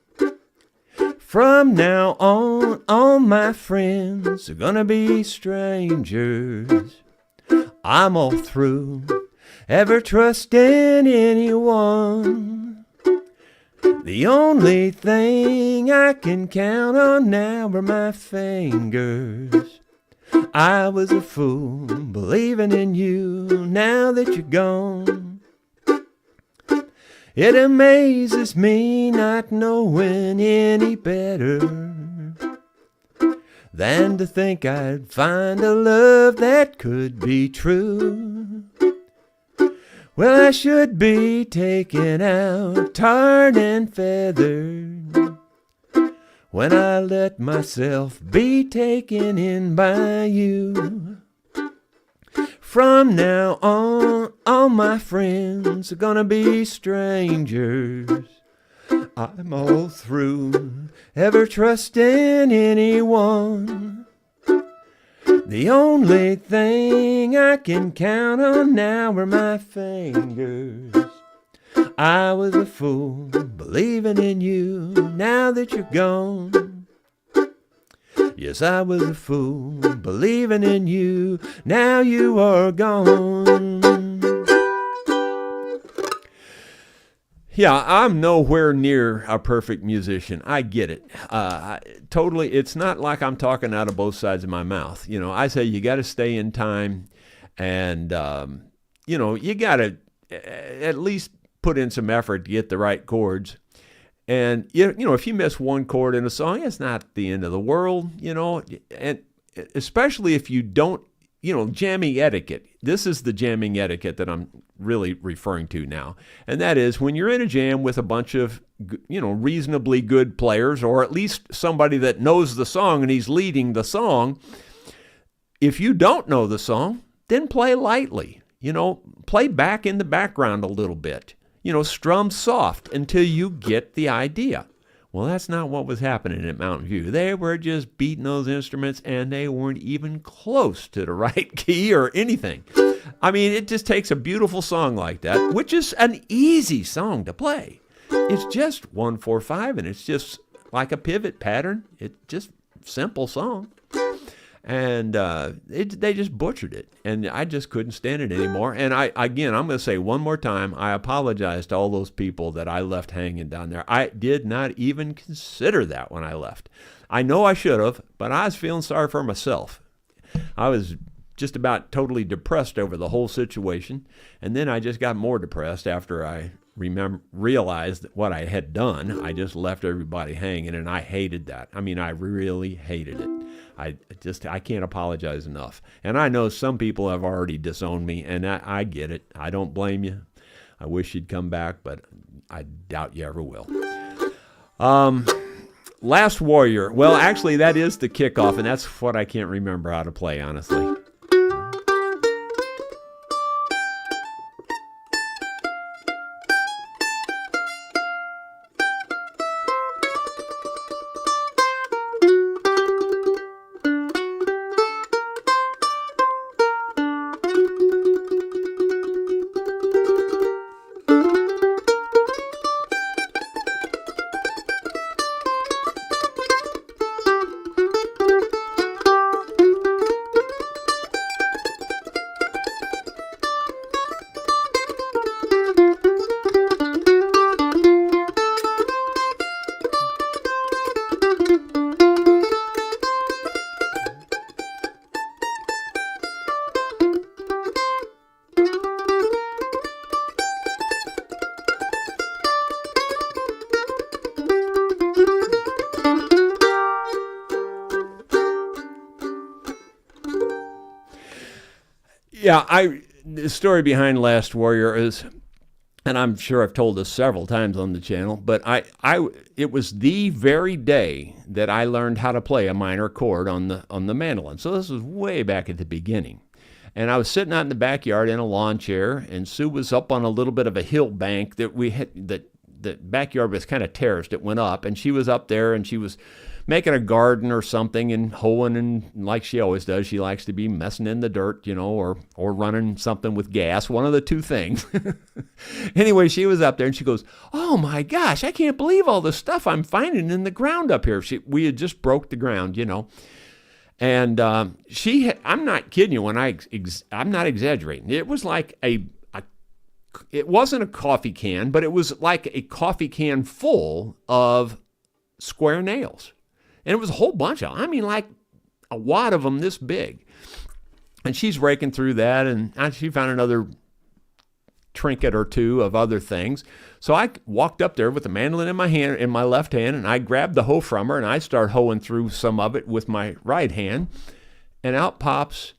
From now on, all my friends are gonna be strangers. I'm all through ever trusting anyone. The only thing I can count on now are my fingers. I was a fool believing in you now that you're gone. It amazes me not knowing any better than to think I'd find a love that could be true. Well, I should be taken out, tarred and feathered, when I let myself be taken in by you. From now on, all my friends are gonna be strangers. I'm all through ever trusting anyone. The only thing I can count on now are my fingers. I was a fool believing in you now that you're gone. Yes, I was a fool believing in you now you are gone. Yeah, I'm nowhere near a perfect musician. I get it. Totally, it's not like I'm talking out of both sides of my mouth. I say you got to stay in time, and, you got to at least put in some effort to get the right chords. And, if you miss one chord in a song, it's not the end of the world, and especially if you don't, jamming etiquette. This is the jamming etiquette that I'm really referring to now. And that is when you're in a jam with a bunch of, reasonably good players, or at least somebody that knows the song and he's leading the song. If you don't know the song, then play lightly, play back in the background a little bit, strum soft until you get the idea. Well, that's not what was happening at Mountain View. They were just beating those instruments, and they weren't even close to the right key or anything. I mean, it just takes a beautiful song like that, which is an easy song to play. It's just 1-4-5, and it's just like a pivot pattern. It's just simple song. And they just butchered it, and I just couldn't stand it anymore. And I'm going to say one more time, I apologize to all those people that I left hanging down there. I did not even consider that when I left. I know I should have, but I was feeling sorry for myself. I was just about totally depressed over the whole situation. And then I just got more depressed after I realized what I had done. I just left everybody hanging, and I hated that. I mean, I really hated it. I can't apologize enough. And I know some people have already disowned me, and I get it. I don't blame you. I wish you'd come back, but I doubt you ever will. Last Warrior. Well, actually, that is the kickoff, and that's what I can't remember how to play, honestly. Yeah, the story behind Last Warrior is, and I'm sure I've told this several times on the channel, but it was the very day that I learned how to play a minor chord on the mandolin. So this was way back at the beginning. And I was sitting out in the backyard in a lawn chair, and Sue was up on a little bit of a hill bank that we had, the backyard was kind of terraced. It went up, and she was up there, and she was making a garden or something and hoeing, and like she always does, she likes to be messing in the dirt, or running something with gas, one of the two things. Anyway, she was up there, and she goes, "Oh my gosh, I can't believe all the stuff I'm finding in the ground up here." We had just broke the ground, and I'm not kidding you when I'm not exaggerating. It was like it wasn't a coffee can, but it was like a coffee can full of square nails. And it was a whole bunch of them. I mean, like a wad of them this big. And she's raking through that, and she found another trinket or two of other things. So I walked up there with the mandolin in my left hand, and I grabbed the hoe from her, and I started hoeing through some of it with my right hand. And out pops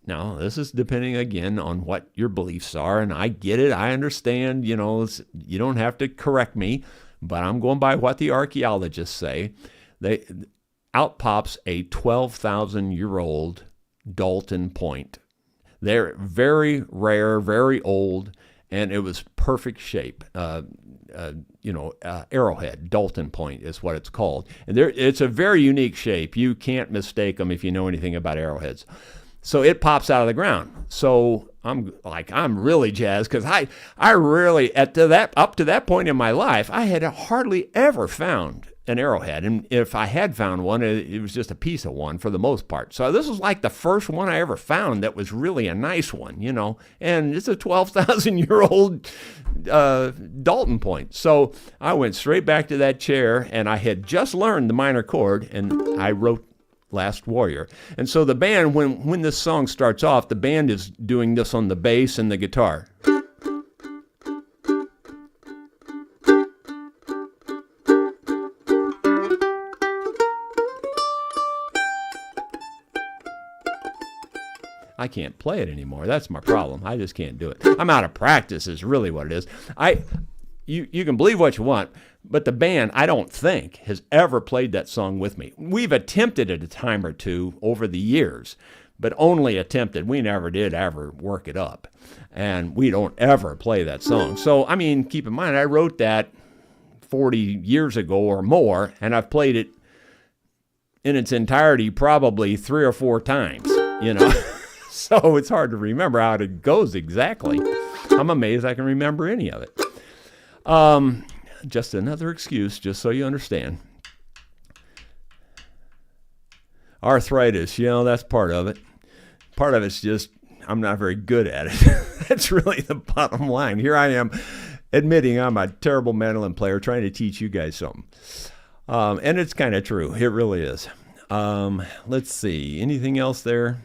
now, this is depending again on what your beliefs are, and I get it. I understand, you don't have to correct me, but I'm going by what the archaeologists say. Out pops a 12,000-year-old Dalton point. They're very rare, very old, and it was perfect shape. Arrowhead, Dalton point is what it's called. And it's a very unique shape. You can't mistake them if you know anything about arrowheads. So it pops out of the ground. So I'm really jazzed, because I really, up to that point in my life, I had hardly ever found an arrowhead. And if I had found one, it was just a piece of one for the most part. So this was like the first one I ever found that was really a nice one, and it's a 12,000-year-old Dalton point. So I went straight back to that chair, and I had just learned the minor chord, and I wrote Last Warrior. And so the band, when this song starts off, the band is doing this on the bass and the guitar. I can't play it anymore. That's my problem. I just can't do it. I'm out of practice is really what it is. You can believe what you want, but the band, I don't think, has ever played that song with me. We've attempted it a time or two over the years, but only attempted. We never did ever work it up, and we don't ever play that song. So, I mean, keep in mind, I wrote that 40 years ago or more, and I've played it in its entirety probably 3 or 4 times, So it's hard to remember how it goes exactly. I'm amazed I can remember any of it. Just another excuse, just so you understand. Arthritis, that's part of it. Part of it's just I'm not very good at it. That's really the bottom line. Here I am admitting I'm a terrible mandolin player trying to teach you guys something. And it's kind of true. It really is. Let's see. Anything else there?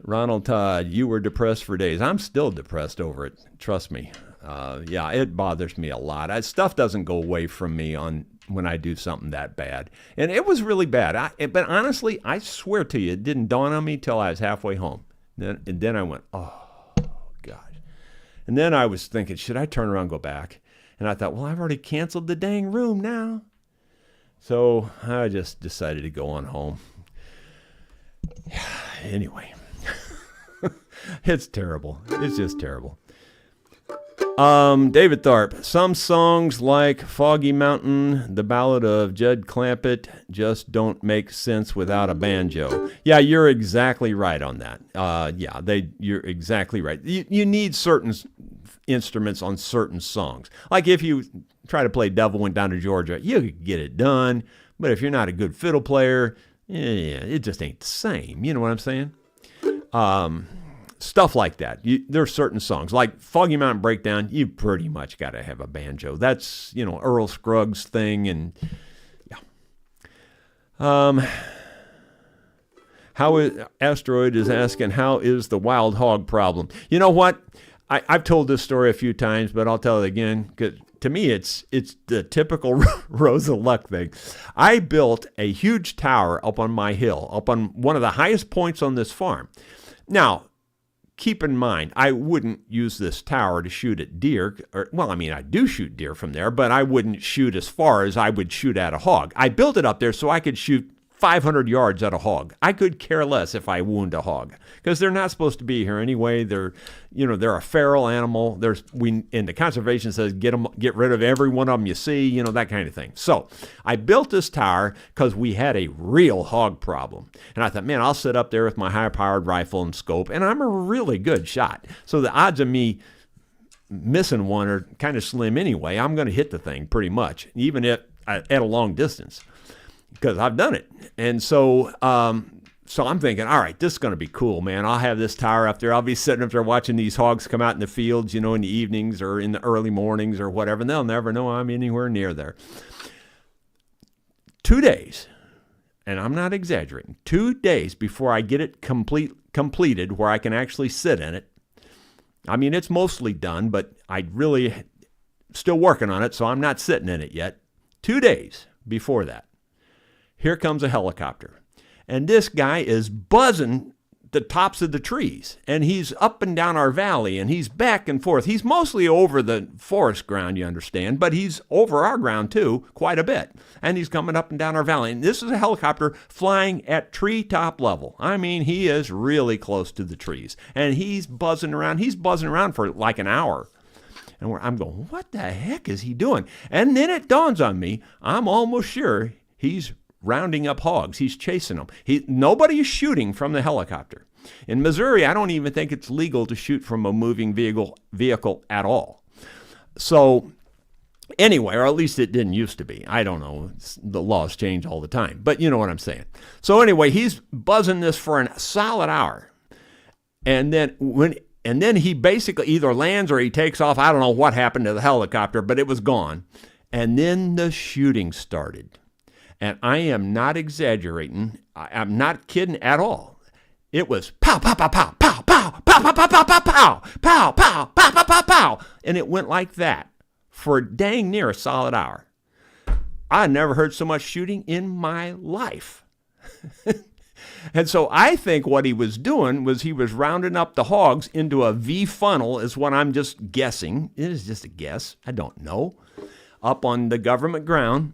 Ronald Todd, you were depressed for days. I'm still depressed over it. Trust me. Yeah, it bothers me a lot. Stuff doesn't go away from me when I do something that bad. And it was really bad. But honestly, I swear to you, it didn't dawn on me till I was halfway home. And then I went, oh, God. And then I was thinking, should I turn around and go back? And I thought, well, I've already canceled the dang room now. So I just decided to go on home. Anyway, it's terrible. It's just terrible. David Tharp, some songs like Foggy Mountain, the Ballad of Judd Clampett just don't make sense without a banjo. Yeah, you're exactly right on that. You're exactly right. You need certain instruments on certain songs. Like if you try to play Devil Went Down to Georgia, you could get it done. But if you're not a good fiddle player, it just ain't the same. You know what I'm saying? Stuff like that. There are certain songs, like Foggy Mountain Breakdown, you pretty much got to have a banjo. That's, Earl Scruggs' thing, and yeah. Asteroid is asking, how is the wild hog problem? You know what? I've told this story a few times, but I'll tell it again, because to me, it's the typical Rosa luck thing. I built a huge tower up on my hill, up on one of the highest points on this farm. Now, keep in mind, I wouldn't use this tower to shoot at deer. I do shoot deer from there, but I wouldn't shoot as far as I would shoot at a hog. I built it up there so I could shoot 500 yards at a hog. I could care less if I wound a hog, because they're not supposed to be here anyway. They're a feral animal. And the conservation says get rid of every one of them you see, that kind of thing. So I built this tower because we had a real hog problem. And I thought, man, I'll sit up there with my high-powered rifle and scope, and I'm a really good shot. So the odds of me missing one are kind of slim anyway. I'm going to hit the thing pretty much, even at a long distance, because I've done it. And so I'm thinking, all right, this is going to be cool, man. I'll have this tower up there. I'll be sitting up there watching these hogs come out in the fields, in the evenings or in the early mornings or whatever, and they'll never know I'm anywhere near there. 2 days, and I'm not exaggerating, 2 days before I get it completed where I can actually sit in it. I mean, it's mostly done, but I really still working on it, so I'm not sitting in it yet. 2 days before that, here comes a helicopter. And this guy is buzzing the tops of the trees. And he's up and down our valley, and he's back and forth. He's mostly over the forest ground, you understand, but he's over our ground too, quite a bit. And he's coming up and down our valley. And this is a helicopter flying at treetop level. I mean, he is really close to the trees. And he's buzzing around. He's buzzing around for like an hour. And I'm going, what the heck is he doing? And then it dawns on me, I'm almost sure he's rounding up hogs. He's chasing them. Nobody is shooting from the helicopter. In Missouri, I don't even think it's legal to shoot from a moving vehicle at all. So anyway, or at least it didn't used to be. I don't know. The laws change all the time. But you know what I'm saying. So anyway, he's buzzing this for a solid hour. And then he basically either lands or he takes off. I don't know what happened to the helicopter, but it was gone. And then the shooting started. And I am not exaggerating. I'm not kidding at all. It was pow, pow, pow, pow, pow, pow, pow, pow, pow, pow, pow, pow, pow, pow, pow, pow, pow, pow. And it went like that for dang near a solid hour. I never heard so much shooting in my life. And so I think what he was doing was he was rounding up the hogs into a V funnel, is what I'm just guessing. It is just a guess. I don't know. Up on the government ground.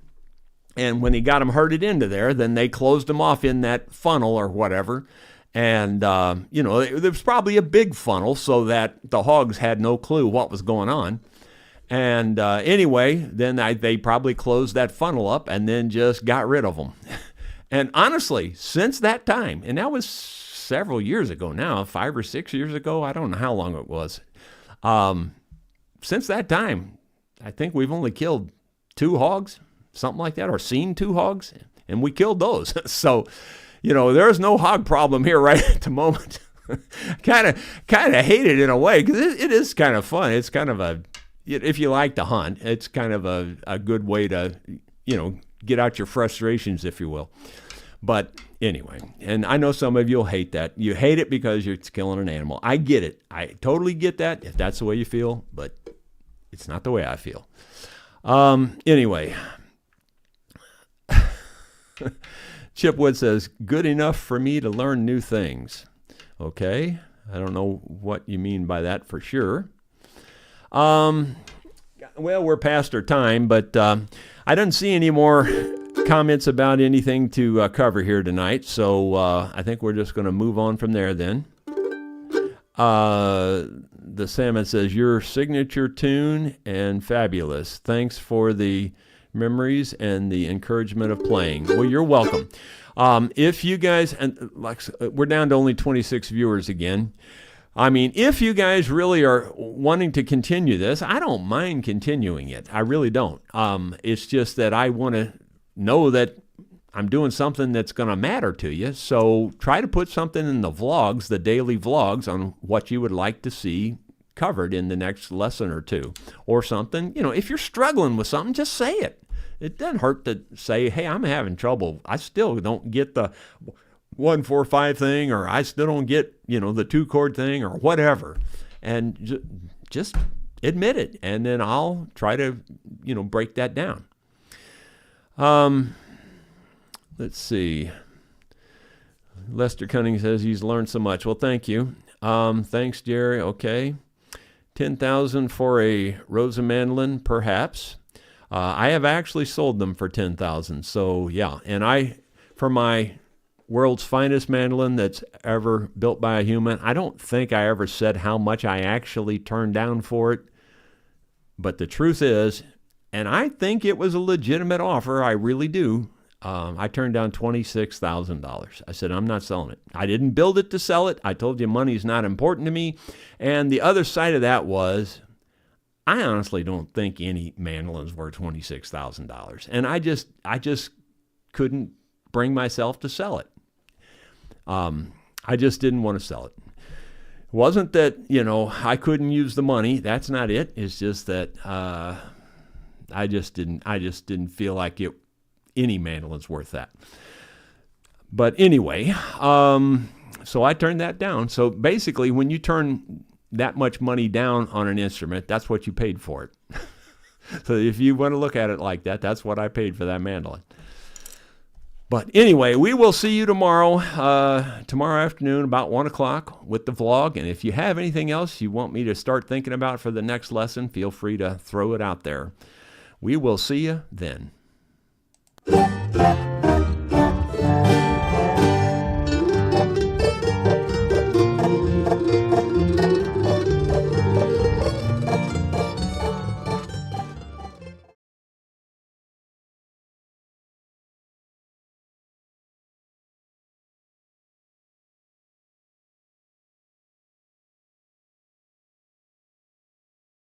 And when he got them herded into there, then they closed them off in that funnel or whatever. And, there was probably a big funnel so that the hogs had no clue what was going on. And anyway, then they probably closed that funnel up and then just got rid of them. And honestly, since that time, and that was several years ago now, 5 or 6 years ago, I don't know how long it was. Since that time, I think we've only killed 2 hogs. Something like that, or seen 2 hogs, and we killed those. So, there's no hog problem here right at the moment. kind of hate it in a way, because it is kind of fun. It's kind of if you like to hunt, it's kind of a good way to, get out your frustrations, if you will. But anyway, and I know some of you will hate that. You hate it because you're killing an animal. I get it. I totally get that if that's the way you feel, but it's not the way I feel. Anyway, Chipwood says, good enough for me to learn new things. Okay. I don't know what you mean by that for sure. Well, we're past our time, but I don't see any more comments about anything to cover here tonight, so I think we're just going to move on from there then. The Salmon says, your signature tune and fabulous. Thanks for the memories and the encouragement of playing. Well, you're welcome. If you guys, and like we're down to only 26 viewers again. I mean, if you guys really are wanting to continue this, I don't mind continuing it. I really don't. It's just that I want to know that I'm doing something that's going to matter to you. So try to put something in the vlogs, the daily vlogs, on what you would like to see covered in the next lesson or two or something. You know, if you're struggling with something, just say it. It doesn't hurt to say, hey, I'm having trouble. I still don't get the 1-4-5 thing, or I still don't get, the 2-chord thing, or whatever. And just admit it, and then I'll try to, break that down. Let's see. Lester Cunning says he's learned so much. Well, thank you. Thanks, Jerry. Okay. 10,000 for a Rosa mandolin, perhaps. I have actually sold them for 10,000. So yeah, and for my world's finest mandolin that's ever built by a human, I don't think I ever said how much I actually turned down for it. But the truth is, and I think it was a legitimate offer, I really do. I turned down $26,000. I said, I'm not selling it. I didn't build it to sell it. I told you money's not important to me. And the other side of that was, I honestly don't think any mandolin's worth $26,000. And I just couldn't bring myself to sell it. I just didn't want to sell it. It wasn't that, I couldn't use the money. That's not it. It's just that I just didn't feel like any mandolin's worth that. But anyway, so I turned that down. So basically, when you turn that much money down on an instrument, that's what you paid for it. So if you want to look at it like that, that's what I paid for that mandolin. But anyway, we will see you tomorrow afternoon about 1 o'clock with the vlog. And if you have anything else you want me to start thinking about for the next lesson, feel free to throw it out there. We will see you then.